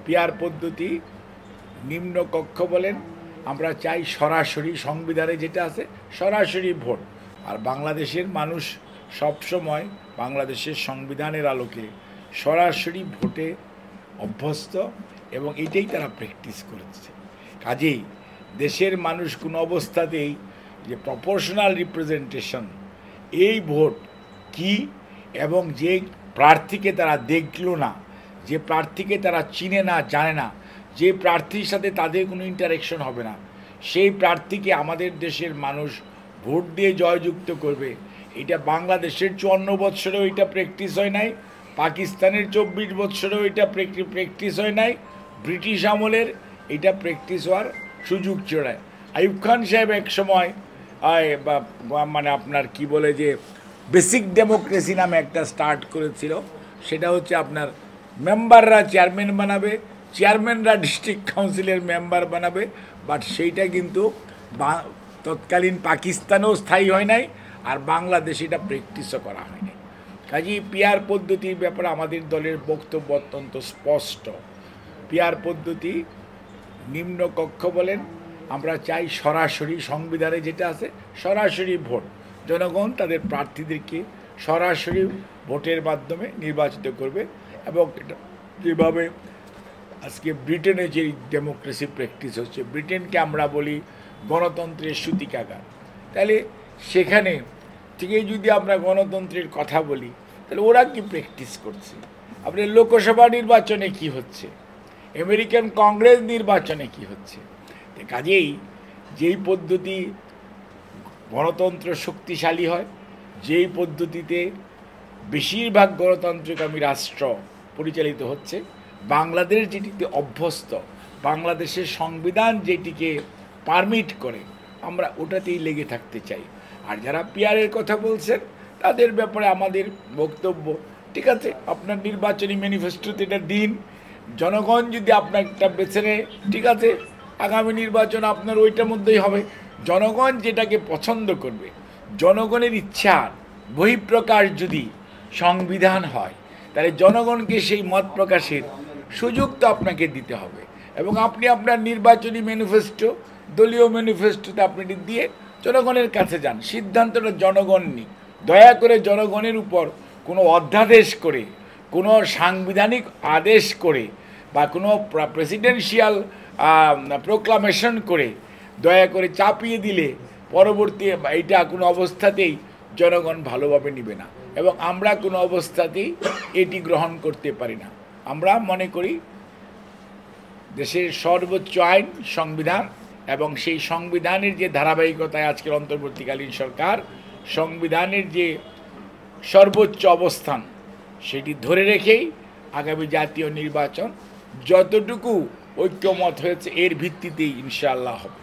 Peer পদ্ধতি নিম্নকক্ষ বলেন, আমরা চাই সরাসরি সংবিধানে যেটা আছে সরাসরি ভোট। আর বাংলাদেশের মানুষ সবসময় বাংলাদেশের সংবিধানের আলোকে সরাসরি ভোটে অভ্যস্ত এবং এটাই তারা প্র্যাকটিস করেছে। কাজেই দেশের মানুষ কোনো অবস্থাতেই যে প্রপোর্শনাল রিপ্রেজেন্টেশন এই ভোট কি এবং যে প্রার্থীকে তারা দেখল না, যে প্রার্থীকে তারা চিনে না জানে না, যে প্রার্থীর সাথে তাদের কোনো ইন্টারেকশন হবে না, সেই প্রার্থীকে আমাদের দেশের মানুষ ভোট দিয়ে জয়যুক্ত করবে, এটা বাংলাদেশের 54 বৎসরেও এটা প্র্যাকটিস হয় নাই, পাকিস্তানের 24 বৎসরেও এটা প্র্যাকটিস হয় নাই, ব্রিটিশ আমলের এটা প্র্যাকটিস হওয়ার সুযোগ ছিল। আইয়ুব খান সাহেব এক সময় মানে আপনার কি বলে যে বেসিক ডেমোক্রেসি নামে একটা স্টার্ট করেছিল, সেটা হচ্ছে আপনার মেম্বাররা চেয়ারম্যান বানাবে, চেয়ারম্যানরা ডিস্ট্রিক্ট কাউন্সিলের মেম্বার বানাবে, বাট সেইটা কিন্তু তৎকালীন পাকিস্তানেও স্থায়ী হয় নাই, আর বাংলাদেশে এটা প্র্যাকটিসও করা হয়নি। কাজেই পিয়ার পদ্ধতির ব্যাপারে আমাদের দলের বক্তব্য অত্যন্ত স্পষ্ট। পিয়ার পদ্ধতি নিম্নকক্ষ বলেন, আমরা চাই সরাসরি সংবিধানে যেটা আছে সরাসরি ভোট। জনগণ তাদের প্রার্থীদেরকে সরাসরি ভোটের মাধ্যমে নির্বাচিত করবে এবং এটা যেভাবে আজকে ব্রিটেনে যে ডেমোক্রেসি প্র্যাকটিস হচ্ছে, ব্রিটেনকে আমরা বলি গণতন্ত্রের সূতিকাগার, তাহলে সেখানে থেকেই যদি আমরা গণতন্ত্রের কথা বলি, তাহলে ওরা কি প্র্যাকটিস করছে? আপনার লোকসভা নির্বাচনে কি হচ্ছে, আমেরিকান কংগ্রেস নির্বাচনে কি হচ্ছে? কাজেই যেই পদ্ধতি গণতন্ত্র শক্তিশালী হয়, যেই পদ্ধতিতে বেশিরভাগ গণতান্ত্রিকামী রাষ্ট্র পরিচালিত হচ্ছে, বাংলাদেশ যেটিতে অভ্যস্ত, বাংলাদেশের সংবিধান যেটিকে পারমিট করে, আমরা ওটাতেই লেগে থাকতে চাই। আর যারা পিয়ারের কথা বলছেন তাদের ব্যাপারে আমাদের বক্তব্য, ঠিক আছে, আপনার নির্বাচনী ম্যানিফেস্টোতে এটা দিন, জনগণ যদি আপনারটা বেছে নেয়, ঠিক আছে, আগামী নির্বাচন আপনার ওইটার মধ্যেই হবে। জনগণ যেটাকে পছন্দ করবে, জনগণের ইচ্ছার বহিঃপ্রকাশ যদি সংবিধান হয়, তাহলে জনগণকে সেই মত প্রকাশের সুযোগ তো আপনাকে দিতে হবে, এবং আপনি আপনার নির্বাচনী ম্যানিফেস্টো, দলীয় ম্যানিফেস্টোতে আপনি দিয়ে জনগণের কাছে যান, সিদ্ধান্তটা জনগণ নিক। দয়া করে জনগণের উপর কোনো অধ্যাদেশ করে, কোনো সাংবিধানিক আদেশ করে বা কোনো প্রেসিডেন্সিয়াল প্রোক্লামেশন করে দয়া করে চাপিয়ে দিলে পরবর্তী এইটা কোনো অবস্থাতেই জনগণ ভালোভাবে নেবে না, এবং আমরা কোনো অবস্থাতেই এটি গ্রহণ করতে পারি না। আমরা মনে করি দেশের সর্বোচ্চ আইন সংবিধান, এবং সেই সংবিধানের যে ধারাবাহিকতায় আজকের অন্তর্বর্তীকালীন সরকার সংবিধানের যে সর্বোচ্চ অবস্থান সেটি ধরে রেখেই আগামী জাতীয় নির্বাচন যতটুকু ঐক্যমত হয়েছে এর ভিত্তিতেই ইনশাআল্লাহ হবে।